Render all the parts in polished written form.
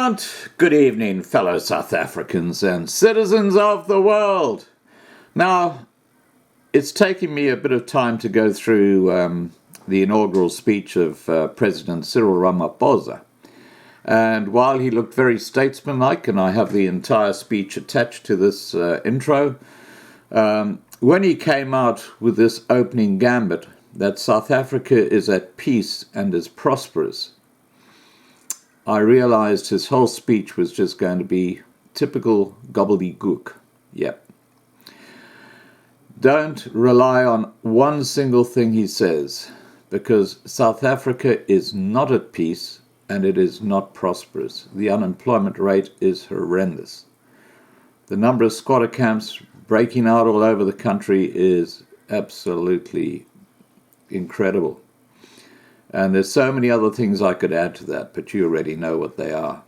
Paramount, good evening, fellow South Africans and citizens of the world. Now, it's taken me a bit of time to go through the inaugural speech of President Cyril Ramaphosa. And while he looked very statesmanlike, and I have the entire speech attached to this intro, when he came out with this opening gambit that South Africa is at peace and is prosperous, I realized his whole speech was just going to be typical gobbledygook. Yep. Don't rely on one single thing he says, because South Africa is not at peace and it is not prosperous. The unemployment rate is horrendous. The number of squatter camps breaking out all over the country is absolutely incredible. And there's so many other things I could add to that, but you already know what they are.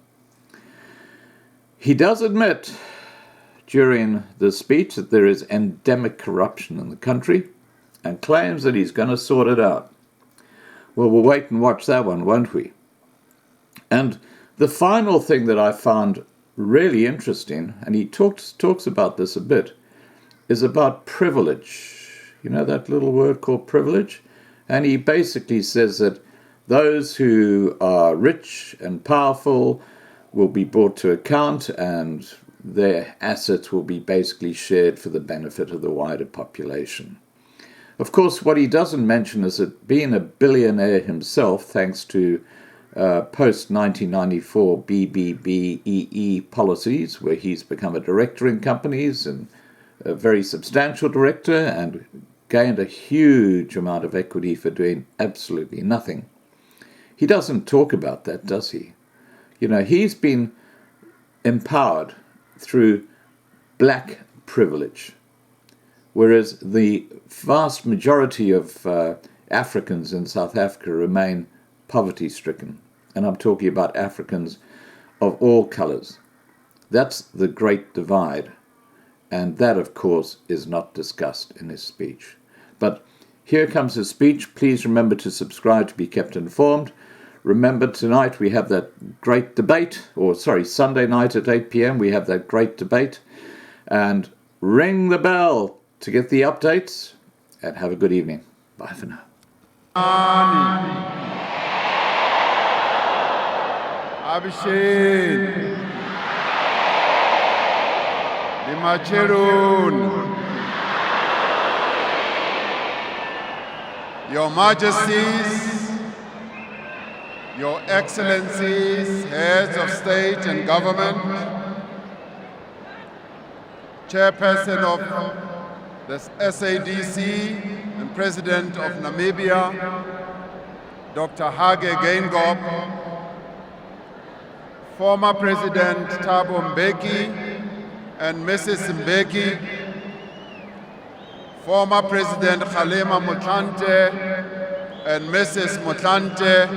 He does admit during the speech that there is endemic corruption in the country and claims that he's going to sort it out. Well, we'll wait and watch that one, won't we? And the final thing that I found really interesting, and he talks about this a bit, is about privilege. You know that little word called privilege? And he basically says that those who are rich and powerful will be brought to account and their assets will be basically shared for the benefit of the wider population. Of course, what he doesn't mention is that being a billionaire himself, thanks to post-1994 BBBEE policies, where he's become a director in companies and a very substantial director and gained a huge amount of equity for doing absolutely nothing. He doesn't talk about that, does he? You know, he's been empowered through black privilege, whereas the vast majority of Africans in South Africa remain poverty-stricken. And I'm talking about Africans of all colors. That's the great divide. And that, of course, is not discussed in his speech. But here comes his speech. Please remember to subscribe to be kept informed. Remember, tonight we have that great debate, Sunday night at 8 p.m. we have that great debate. And ring the bell to get the updates. And have a good evening. Bye for now. Abhishek Limacherun, Your Majesties, Your Excellencies, Heads of State and Government, Chairperson of the SADC and President of Namibia, Dr. Hage Geingob, former President Thabo Mbeki and Mrs. Mbeki, former President Kgalema Motlanthe and Mrs. Motlanthe,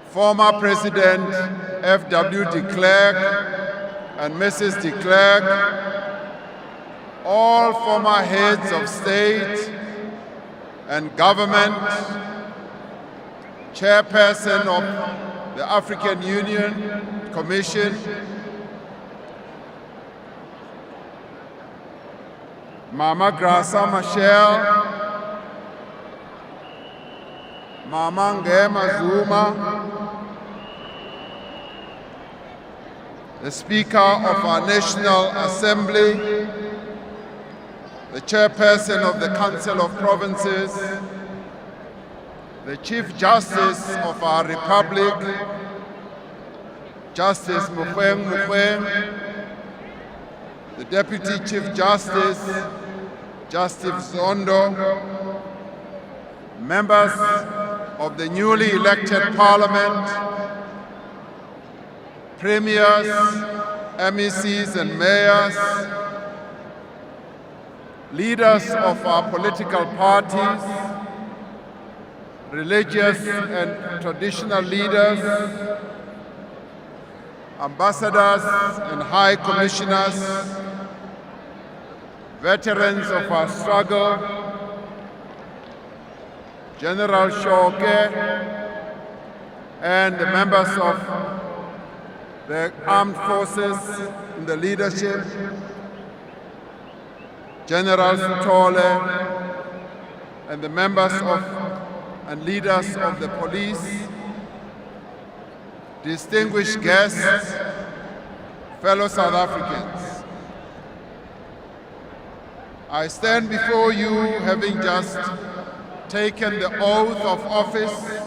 former President F.W. de Klerk and Mrs. de Klerk, all former heads of state and government, chairperson of the African Union Commission, Mama Grasa Machel, Mama Ngema Zuma, the Speaker of our National Assembly, the Chairperson of the Council of Provinces, the Chief Justice of our Republic, Justice Mogoeng Mogoeng, the Deputy Chief Justice, Justice Zondo, members of the newly elected Parliament, premiers, MECs and mayors, leaders of our political parties, religious and traditional leaders, ambassadors and high commissioners, veterans of our struggle, General Shoke, and the members of the armed forces in the leadership, General Sutole, and the members of and leaders of the police, distinguished guests, fellow South Africans. I stand before you having just taken the oath of office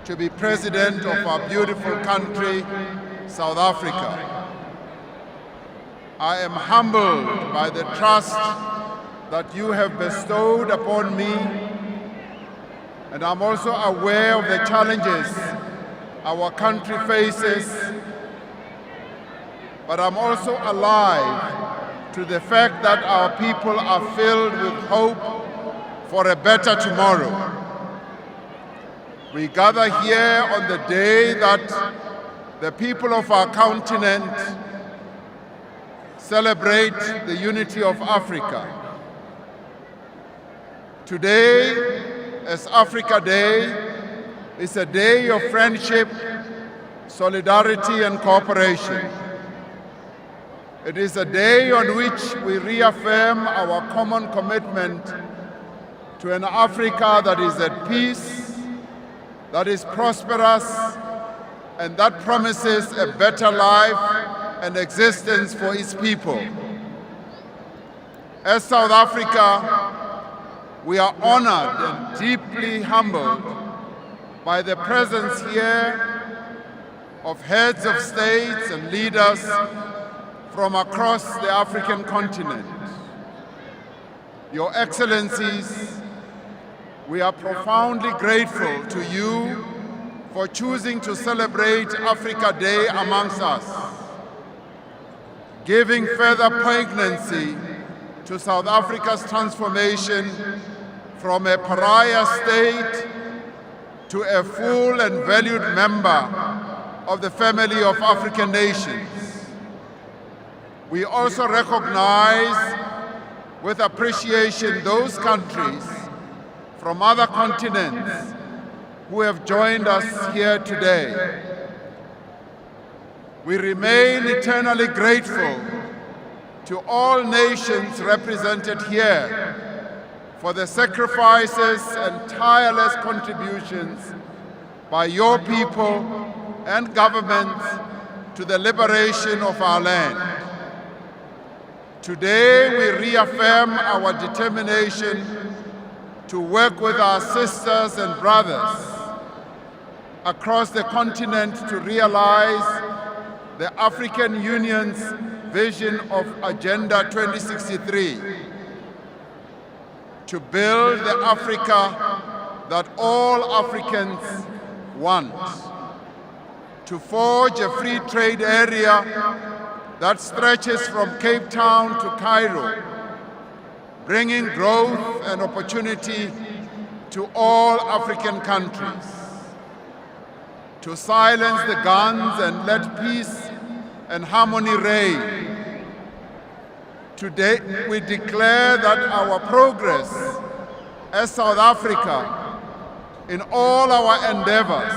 to be president of our beautiful country, South Africa. I am humbled by the trust that you have bestowed upon me, and I'm also aware of the challenges our country faces, but I'm also alive to the fact that our people are filled with hope for a better tomorrow. We gather here on the day that the people of our continent celebrate the unity of Africa. Today, as Africa Day, is a day of friendship, solidarity, and cooperation. It is a day on which we reaffirm our common commitment to an Africa that is at peace, that is prosperous, and that promises a better life and existence for its people. As South Africa, we are honored and deeply humbled by the presence here of heads of states and leaders from across the African continent. Your Excellencies, we are profoundly grateful to you for choosing to celebrate Africa Day amongst us, giving further poignancy to South Africa's transformation from a pariah state to a full and valued member of the family of African nations. We also recognize with appreciation those countries from other continents who have joined us here today. We remain eternally grateful to all nations represented here for the sacrifices and tireless contributions by your people and governments to the liberation of our land. Today, we reaffirm our determination to work with our sisters and brothers across the continent to realize the African Union's vision of Agenda 2063, to build the Africa that all Africans want, to forge a free trade area that stretches from Cape Town to Cairo, bringing growth and opportunity to all African countries, to silence the guns and let peace and harmony reign. Today, we declare that our progress as South Africa in all our endeavors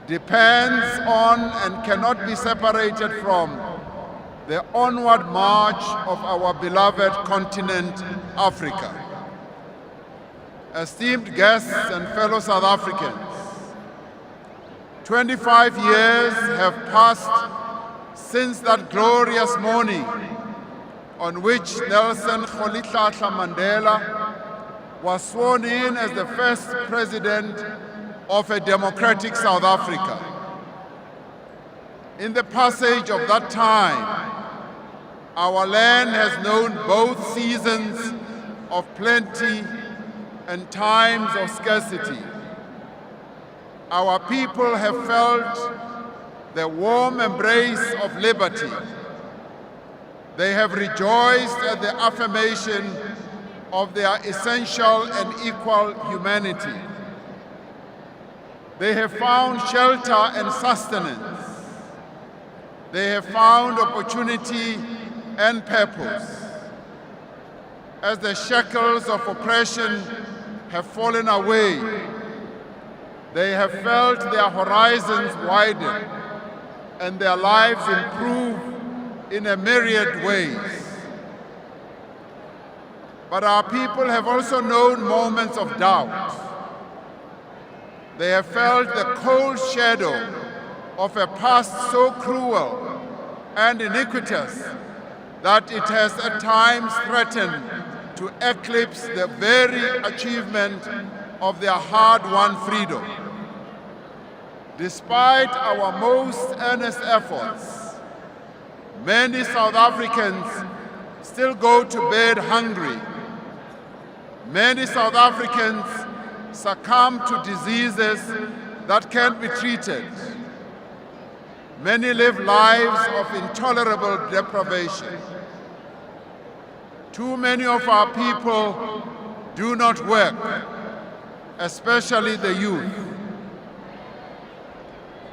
depends on and cannot be separated from the onward march of our beloved continent, Africa. Esteemed guests and fellow South Africans, 25 years have passed since that glorious morning on which Nelson Rolihlahla Mandela was sworn in as the first president of a democratic South Africa. In the passage of that time, our land has known both seasons of plenty and times of scarcity. Our people have felt the warm embrace of liberty. They have rejoiced at the affirmation of their essential and equal humanity. They have found shelter and sustenance. They have found opportunity and purpose. As the shackles of oppression have fallen away, they have felt their horizons widen and their lives improve in a myriad ways. But our people have also known moments of doubt. They have felt the cold shadow of a past so cruel and iniquitous that it has at times threatened to eclipse the very achievement of their hard-won freedom. Despite our most earnest efforts, many South Africans still go to bed hungry. Many South Africans succumb to diseases that can't be treated. Many live lives of intolerable deprivation. Too many of our people do not work, especially the youth.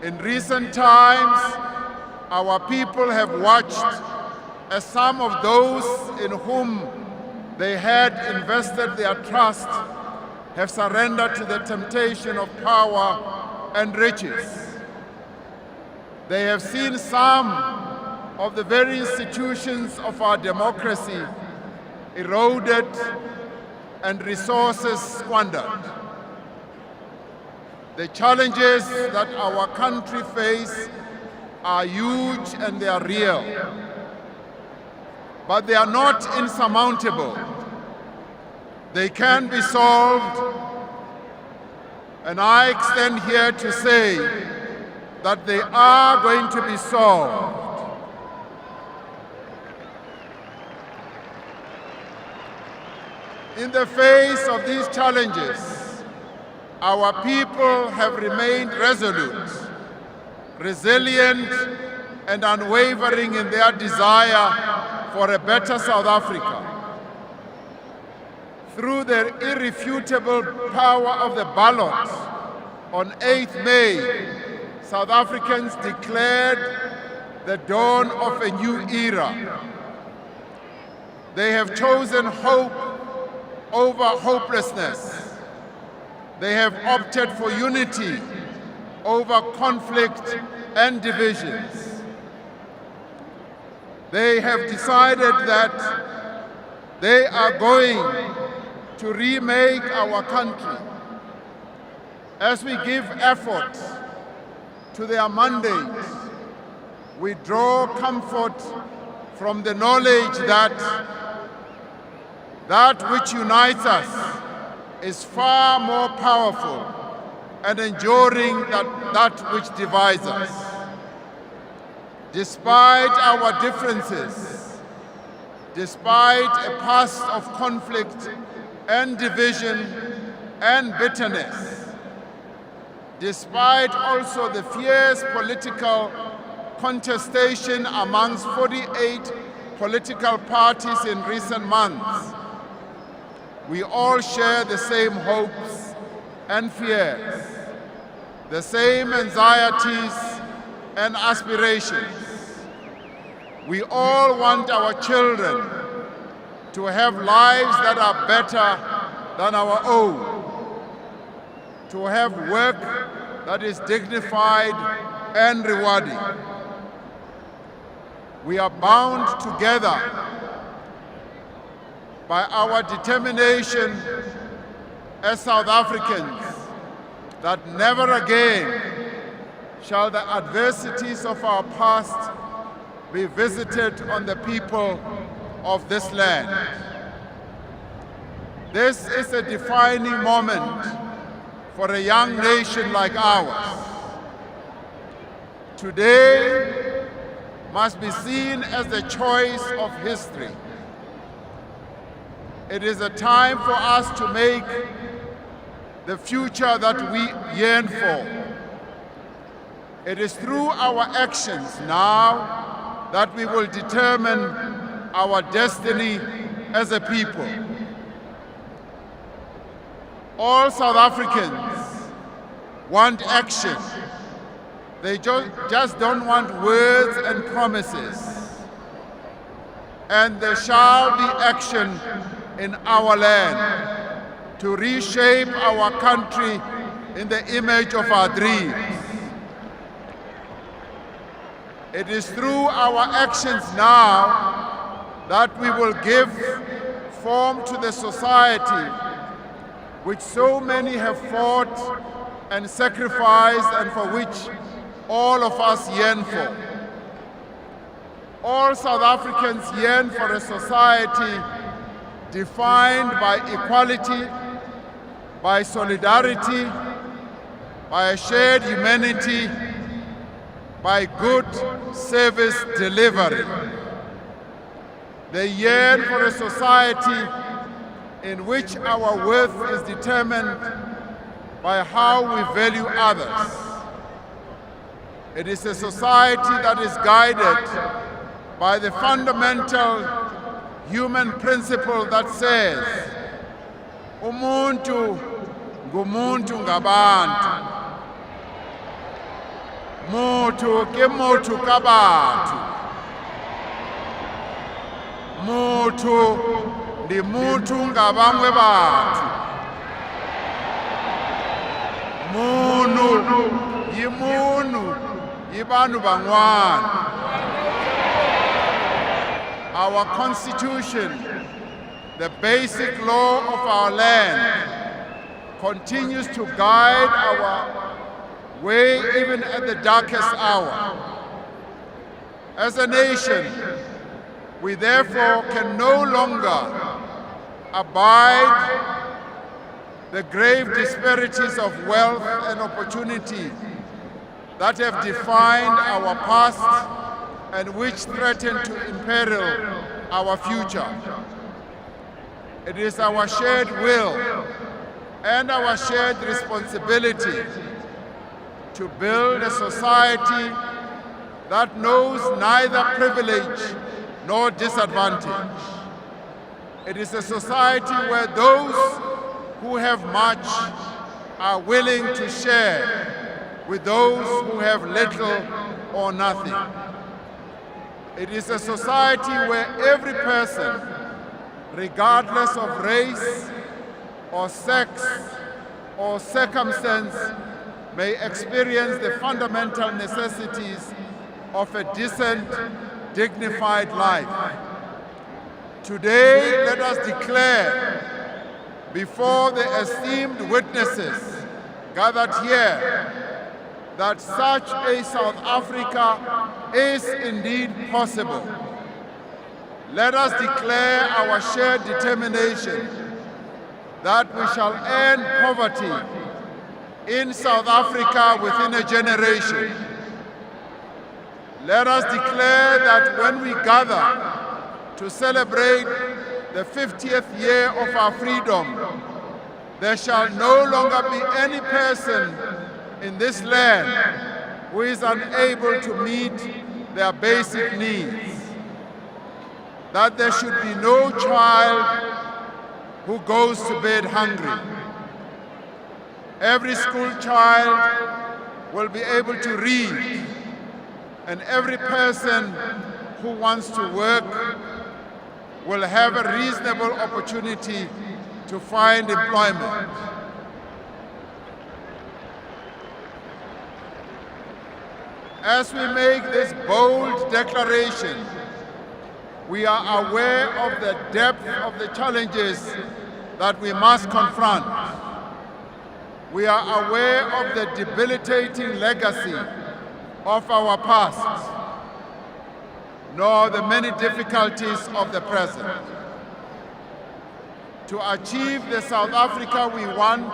In recent times, our people have watched as some of those in whom they had invested their trust have surrendered to the temptation of power and riches. They have seen some of the very institutions of our democracy eroded and resources squandered. The challenges that our country faces are huge and they are real, but they are not insurmountable. They can be solved, and I extend here to say that they are going to be solved. In the face of these challenges, our people have remained resolute, resilient, and unwavering in their desire for a better South Africa. Through the irrefutable power of the ballot on 8th May, South Africans declared the dawn of a new era. They have chosen hope over hopelessness. They have opted for unity over conflict and divisions. They have decided that they are going to remake our country. As we give effort to their mandate, we draw comfort from the knowledge that that which unites us is far more powerful and enduring than that which divides us. Despite our differences, despite a past of conflict and division and bitterness, despite also the fierce political contestation amongst 48 political parties in recent months, we all share the same hopes and fears, the same anxieties and aspirations. We all want our children to have lives that are better than our own, to have work that is dignified and rewarding. We are bound together by our determination as South Africans that never again shall the adversities of our past be visited on the people of this land. This is a defining moment for a young nation like ours. Today must be seen as the choice of history. It is a time for us to make the future that we yearn for. It is through our actions now that we will determine our destiny as a people. All South Africans want action. They just don't want words and promises. And there shall be action in our land to reshape our country in the image of our dreams. It is through our actions now that we will give form to the society which so many have fought and sacrificed and for which all of us yearn for. All South Africans yearn for a society defined by equality, by solidarity, by a shared humanity, by good service delivery. They yearn for a society in which our worth is determined by how we value others. It is a society that is guided by the fundamental human principle that says, umuntu ngumuntu ngabantu, mutu ke mutu kabantu, mutu ndi mutu ngabamwe bantu, munu yimunu yibanu bangwana. Our Constitution, the basic law of our land, continues to guide our way even at the darkest hour. As a nation, we therefore can no longer abide the grave disparities of wealth and opportunity that have defined our past and which threaten to imperil our future. It is our shared will and our shared responsibility to build a society that knows neither privilege nor disadvantage. It is a society where those who have much are willing to share with those who have little or nothing. It is a society where every person, regardless of race or sex or circumstance, may experience the fundamental necessities of a decent, dignified life. Today, let us declare before the esteemed witnesses gathered here that such a South Africa is indeed possible. Let us declare our shared determination that we shall end poverty in South Africa within a generation. Let us declare that when we gather to celebrate the 50th year of our freedom, there shall no longer be any person in this land who is unable to meet their basic needs. That there should be no child who goes to bed hungry. Every school child will be able to read, and every person who wants to work will have a reasonable opportunity to find employment. As we make this bold declaration, we are aware of the depth of the challenges that we must confront. We are aware of the debilitating legacy of our past, nor the many difficulties of the present. To achieve the South Africa we want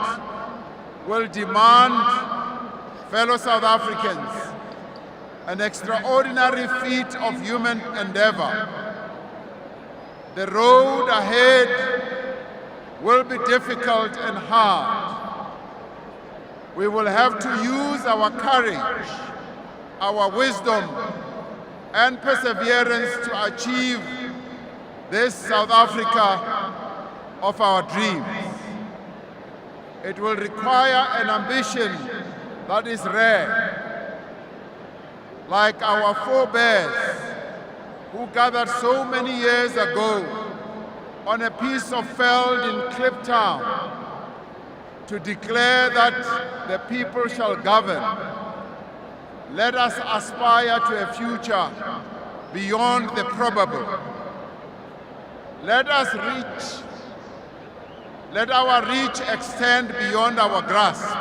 will demand, fellow South Africans, an extraordinary feat of human endeavor. The road ahead will be difficult and hard. We will have to use our courage, our wisdom, and perseverance to achieve this South Africa of our dreams. It will require an ambition that is rare. Like our forebears who gathered so many years ago on a piece of veld in Kliptown to declare that the people shall govern. Let us aspire to a future beyond the probable. Let our reach extend beyond our grasp.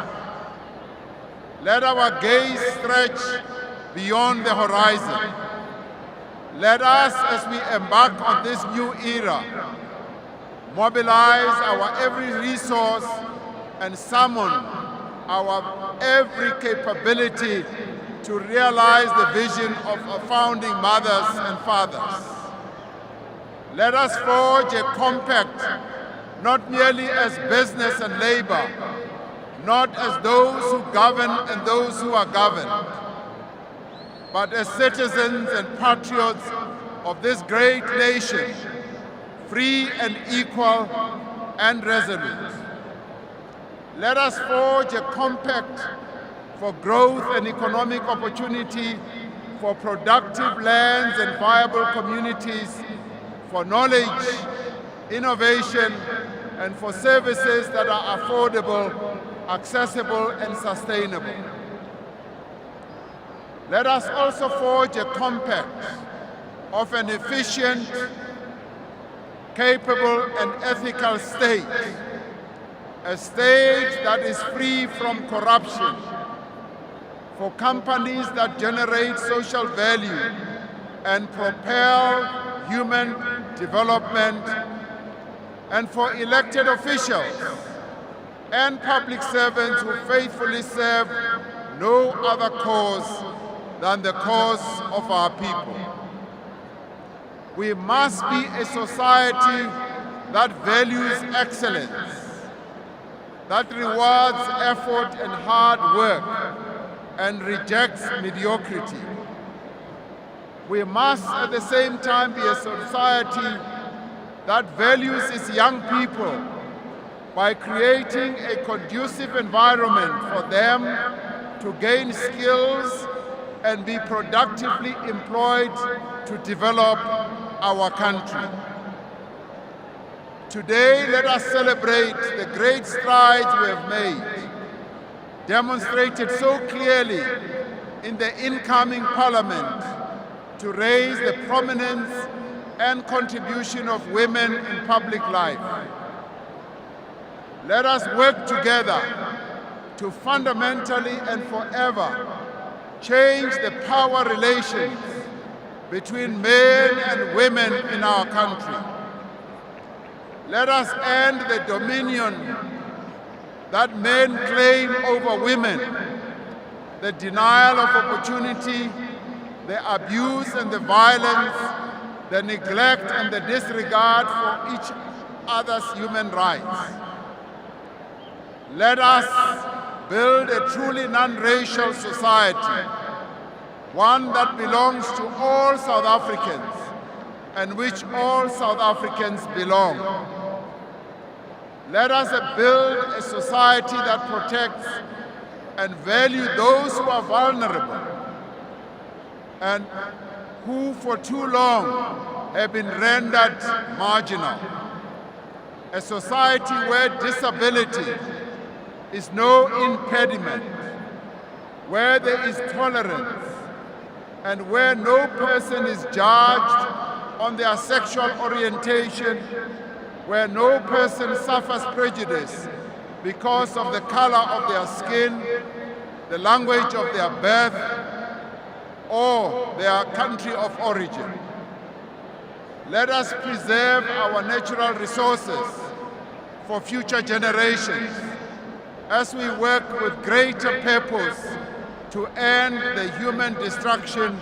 Let our gaze stretch beyond the horizon. Let us, as we embark on this new era, mobilize our every resource and summon our every capability to realize the vision of our founding mothers and fathers. Let us forge a compact, not merely as business and labor, not as those who govern and those who are governed, but as citizens and patriots of this great nation, free and equal and resolute. Let us forge a compact for growth and economic opportunity, for productive lands and viable communities, for knowledge, innovation, and for services that are affordable, accessible, and sustainable. Let us also forge a compact of an efficient, capable, and ethical state, a state that is free from corruption, for companies that generate social value and propel human development, and for elected officials and public servants who faithfully serve no other cause than the cause of our people. We must be a society that values excellence, that rewards effort and hard work, and rejects mediocrity. We must at the same time be a society that values its young people by creating a conducive environment for them to gain skills and be productively employed to develop our country. Today, let us celebrate the great strides we have made, demonstrated so clearly in the incoming parliament, to raise the prominence and contribution of women in public life. Let us work together to fundamentally and forever change the power relations between men and women in our country. Let us end the dominion that men claim over women, the denial of opportunity, the abuse and the violence, the neglect and the disregard for each other's human rights. Let us build a truly non-racial society, one that belongs to all South Africans and which all South Africans belong. Let us build a society that protects and values those who are vulnerable and who for too long have been rendered marginal. A society where disability is no impediment, where there is tolerance, and where no person is judged on their sexual orientation, where no person suffers prejudice because of the color of their skin, the language of their birth, or their country of origin. Let us preserve our natural resources for future generations as we work with greater purpose to end the human destruction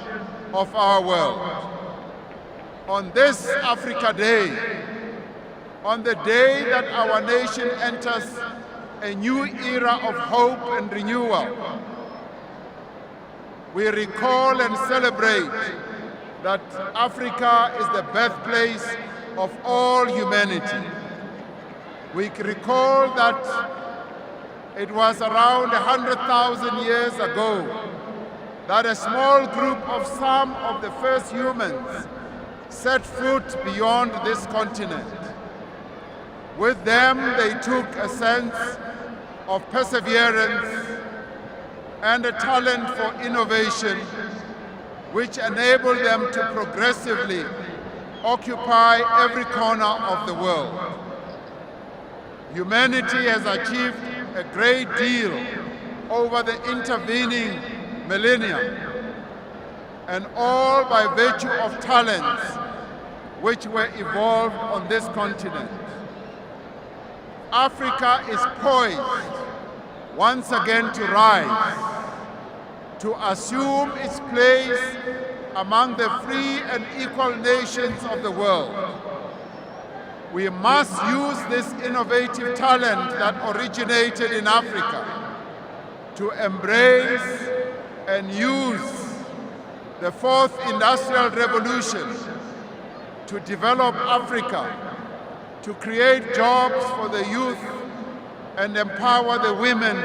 of our world. On this Africa Day, on the day that our nation enters a new era of hope and renewal, we recall and celebrate that Africa is the birthplace of all humanity. We recall that it was around 100,000 years ago that a small group of some of the first humans set foot beyond this continent. With them, they took a sense of perseverance, and a talent for innovation which enable them to progressively occupy every corner of the world. Humanity has achieved a great deal over the intervening millennia, and all by virtue of talents which were evolved on this continent. Africa is poised once again to rise, to assume its place among the free and equal nations of the world. We must use this innovative talent that originated in Africa to embrace and use the fourth industrial revolution to develop Africa, to create jobs for the youth and empower the women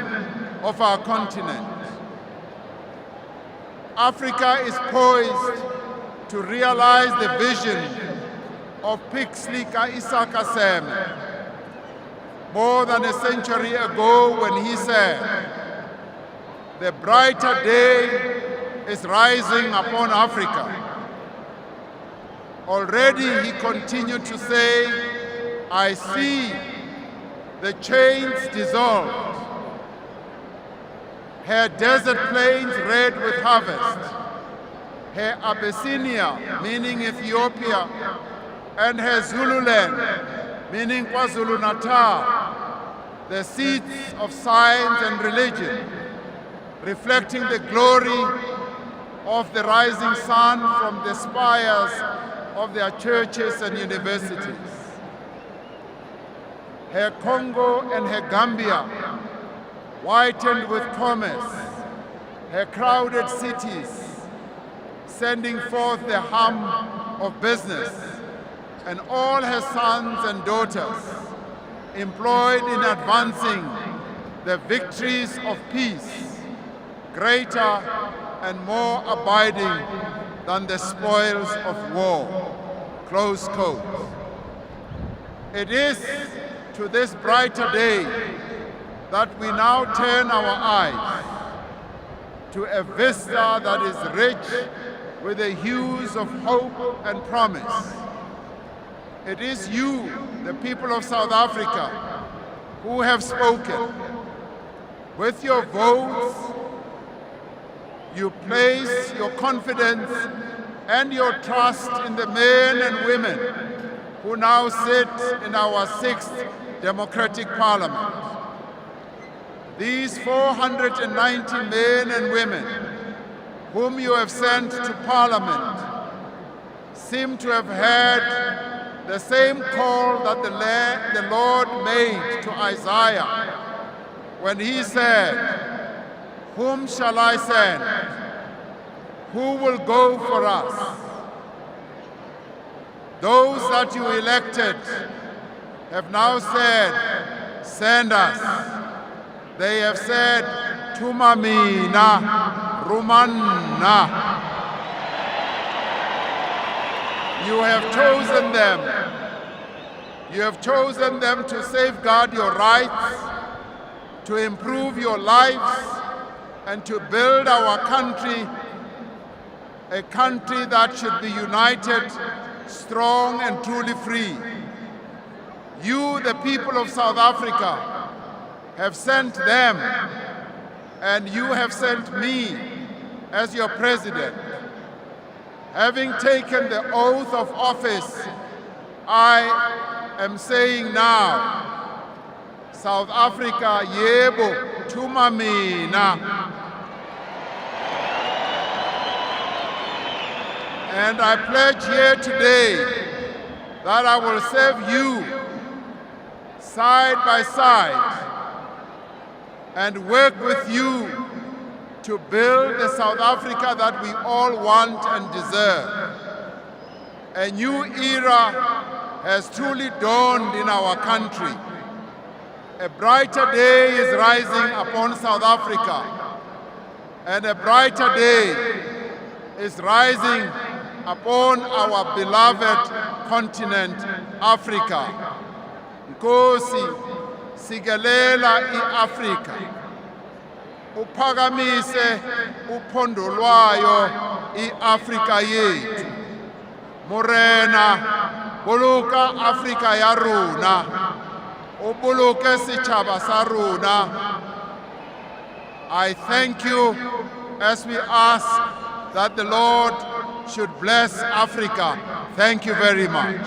of our continent. Africa is poised to realize the vision of Pixlika Isaka Seme more than a century ago when he said, "The brighter day is rising upon Africa." Already he continued to say, "I see the chains dissolved, her desert plains red with harvest, her Abyssinia, meaning Ethiopia, and her Zululand, meaning KwaZulu-Natal, the seats of science and religion, reflecting the glory of the rising sun from the spires of their churches and universities. Her Congo and her Gambia, whitened with commerce, her crowded cities, sending forth the hum of business, and all her sons and daughters employed in advancing the victories of peace, greater and more abiding than the spoils of war." Close quote. It is to this brighter day that we now turn our eyes, to a vista that is rich with the hues of hope and promise. It is you, the people of South Africa, who have spoken. With your votes, you place your confidence and your trust in the men and women who now sit in our 6th democratic parliament. These 490 men and women whom you have sent to parliament seem to have heard the same call that the Lord made to Isaiah when he said, "Whom shall I send? Who will go for us?" Those that you elected have now said, "Send us." They have said, "Tumamina, Rumanna." You have chosen them. You have chosen them to safeguard your rights, to improve your lives, and to build our country, a country that should be united, strong, and truly free. You, the people of South Africa, have sent them, and you have sent me as your president. Having taken the oath of office, I am saying now, South Africa, yebo, tumamina. And I pledge here today that I will serve you side by side and work with you to build the South Africa that we all want and deserve. A new era has truly dawned in our country. A brighter day is rising upon South Africa, and a brighter day is rising upon our beloved continent, Africa. Nkosi, sigelela i-Afrika. uphakamise uphondo lwayo iAfrika yethu. Morena, boloka Afrika ya rona, o boloke setjhaba sa rona. I thank you as we ask that the Lord should bless Africa. Thank you very much.